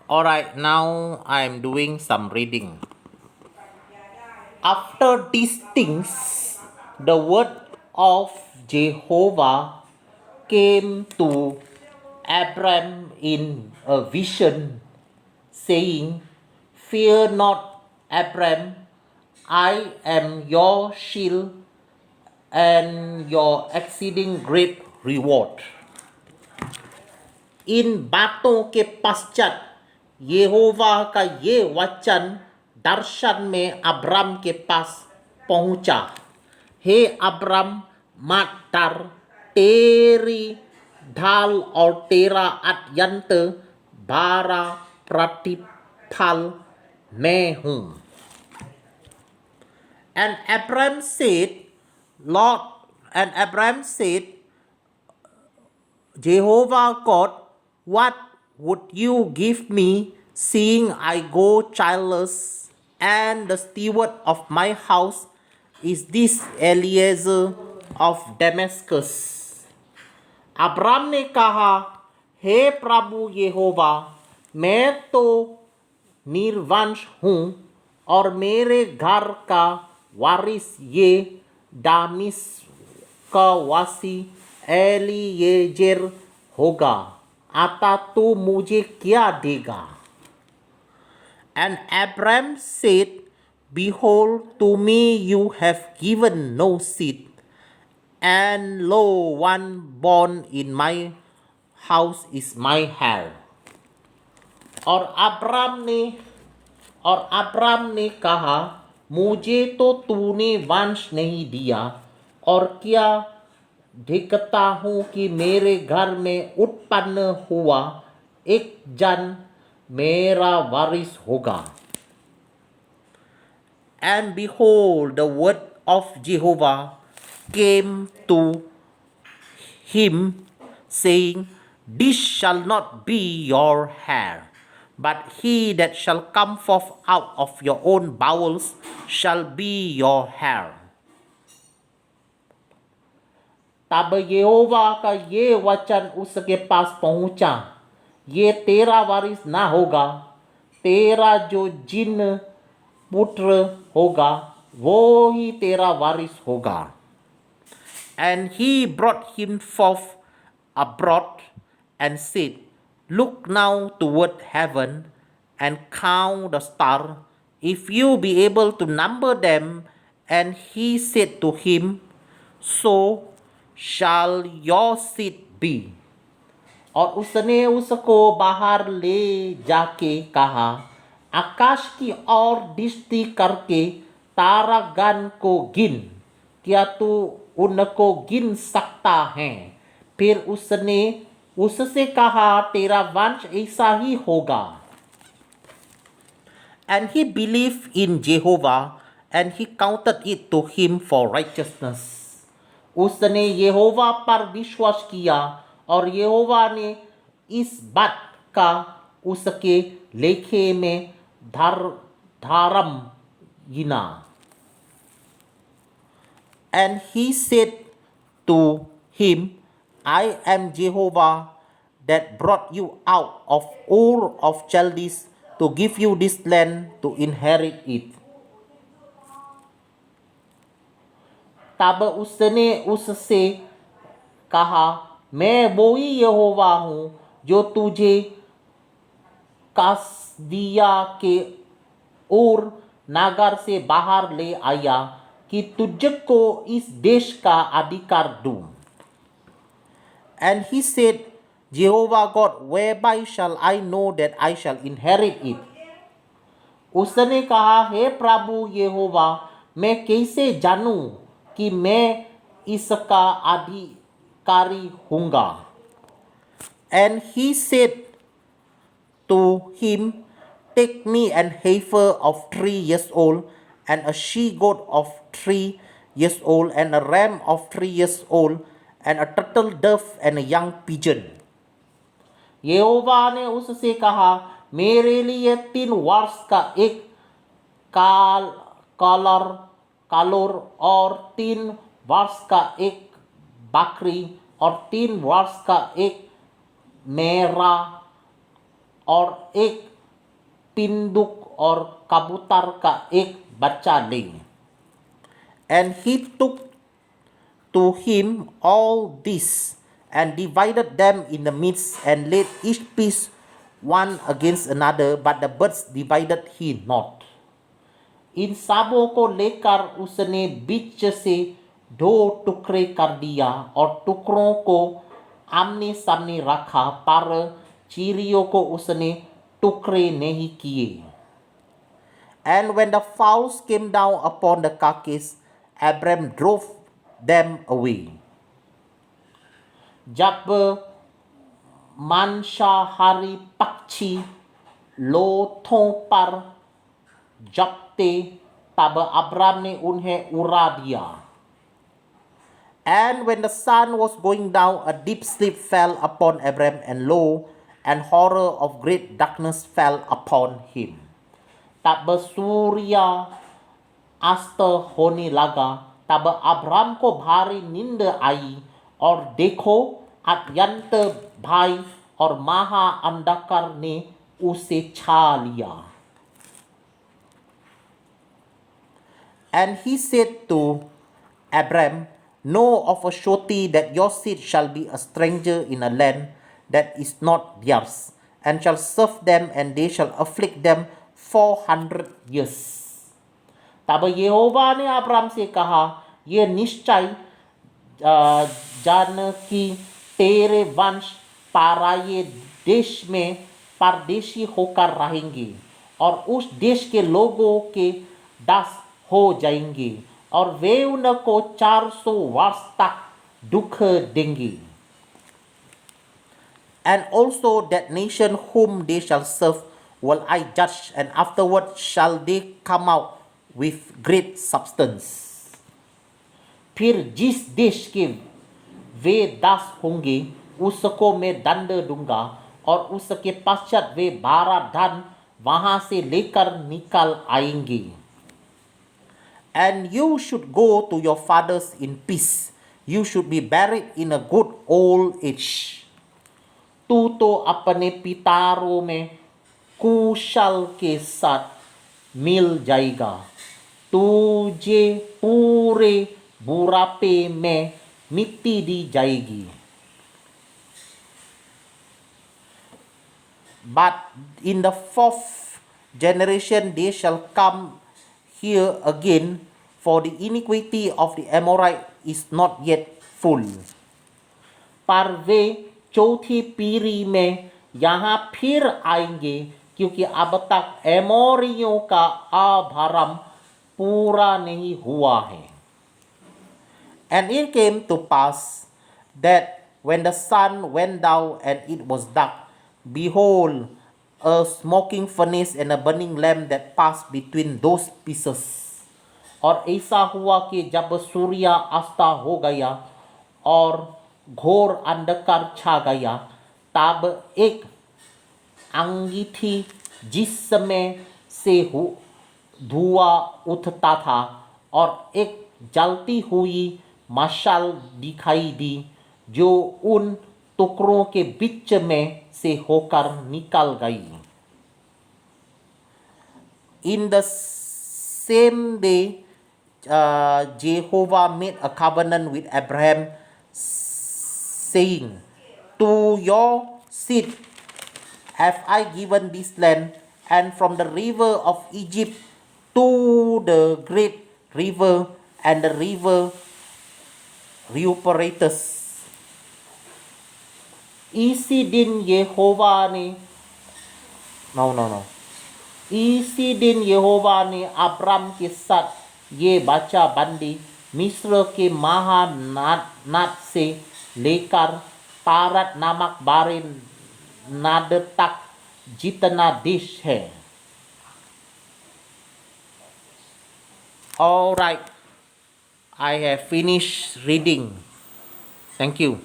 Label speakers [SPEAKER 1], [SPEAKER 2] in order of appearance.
[SPEAKER 1] Alright, now I am doing some reading. After these things, the word of Jehovah came to Abram in a vision, saying, Fear not, Abram, I am your shield and your exceeding great reward. इन बातों के पश्चात यहोवा का ये वचन दर्शन में Abram के पास पहुंचा। हे Abram, मत डर, तेरी ढाल और तेरा अत्यंत बड़ा प्रतिफल मैं हूं। And Abraham said, Lord, and Abraham said, Jehovah God, what would you give me, seeing I go childless, and the steward of my house is this Eliezer of Damascus? Abram ने कहा, हे प्रभु यहोवा, मैं तो निर्वंश हूँ और मेरे घर का वारिस ये दामिश्क वासी एलीएजेर होगा, अतः तू मुझे क्या देगा? And Abram said, Behold, to me you have given no seed, and lo, one born in my house is my heir. और अब्राम ने कहा, मुझे तो तूने वंश नहीं दिया, और क्या देखता हूँ कि मेरे घर में उत्पन्न हुआ एक जन मेरा वारिस होगा। And behold, the word of Jehovah came to him, saying, This shall not be your heir, but he that shall come forth out of your own bowels shall be your heir. तब यहोवा का ये वचन उसके पास पहुंचा, ये तेरा वारिस ना होगा, तेरा जो जिन पुत्र होगा वो ही तेरा वारिस होगा। And he brought him forth abroad and said, Look now toward heaven and count the stars, if you be able to number them. And he said to him, So shall your seed be. और उसने उसको बाहर ले जाके कहा, आकाश की ओर दृष्टि करके तारागण को गिन, क्या तू उनको गिन सकता है? फिर उसने उससे कहा, तेरा वंश ऐसा ही होगा। And he believed in Jehovah, and he counted it to him for righteousness. उसने यहोवा पर विश्वास किया और यहोवा ने इस बात का उसके लेखे में धर्म गिना। And he said to him, I am Jehovah that brought you out of Ur of Chaldees to give you this land to inherit it. तब उसने उससे कहा, मैं वही यहोवा हूँ जो तुझे कसदिया के ऊर नगर से बाहर ले आया कि तुझको इस देश का अधिकार दूं। And he said, Jehovah God, whereby shall I know that I shall inherit it? उसने कहा, हे प्रभु यहोवा, मैं कैसे जानूं कि मैं इसका अधिकारी हूँगा? And he said to him, Take me an heifer of 3 years old, and a she-goat of 3 years old, and a ram of 3 years old, and a turtle dove and a young pigeon. यहोवा ने उससे कहा, मेरे लिए 3 वर्ष का एक कालोर और 3 वर्ष का एक बकरी और 3 वर्ष का एक मेरा और एक पिंदुक और कबूतर का एक बच्चा ले. And he took to him all this, and divided them in the midst, and laid each piece one against another, but the birds divided he not. इन सबों को लेकर उसने बीच से 2 टुकड़े कर दिया और टुकड़ों को आमने सामने रखा, पर चिड़ियों को उसने टुकड़े नहीं किए. And when the fowls came down upon the carcass, Abram drove them away. जब मांसाहारी पक्षी लोथों पर जपते, तब अब्राम ने उन्हें उड़ा दिया. And when the sun was going down, a deep sleep fell upon Abram, and lo, an horror of great darkness fell upon him. तब सूर्य अस्त होने लगा, तब अब्राम को भारी नींद आई, और देखो, अत्यंत भय और महा अंधकार ने उसे छा लिया. And he said to Abram, know of a surety that your seed shall be a stranger in a land that is not theirs, and shall serve them, and they shall afflict them 400 years. तब यहोवा ने Abram से कहा, ये निश्चय जान कि तेरे वंश पराये देश में परदेशी होकर रहेंगे, और उस देश के लोगों के दास हो जाएंगे, और वे उनको 400 वर्ष तक दुख देंगे. And also that nation whom they shall serve will I judge, and afterward shall they come out with great substance. फिर जिस देश के वे दास होंगे, उसको मैं दंड दूंगा, और उसके पश्चात वे 12 धन वहां से लेकर निकल आएंगे. And you should go to your fathers in peace. You should be buried in a good old age. तू तो अपने पितारों में कुशल के साथ मिल जाएगा. तुझे पूरे बुढ़ापे में मिट्टी दी जाएगी. But in the 4th generation they shall come here again, for the iniquity of the Amorite is not yet full. पर वे चौथी पीढ़ी में यहाँ फिर आएंगे, क्योंकि अब तक एमोरियों का आभरम पूरा नहीं हुआ है. And it came to pass that when the sun went down and it was dark, behold, a smoking furnace and a burning lamp that passed between those pieces. और ऐसा हुआ कि जब सूर्य अस्त हो गया और घोर अंधकार छा गया, तब एक अंगीठी जिसमें से धुआं उठता था, और एक जलती हुई मशाल दिखाई दी, जो उन टुकड़ों के बीच में से होकर निकल गई. In the same day, Jehovah made a covenant with Abraham, saying, to your seed have I given this land, and from the river of Egypt to the great river and the river Euphrates. इसी दिन यहोवा ने इसी दिन यहोवा ने Abram के साथ ये वाचा बांधी, मिस्र के महानाद से लेकर पारत नामक बारे नाद तक जितना देश है. All right, I have finished reading. Thank you.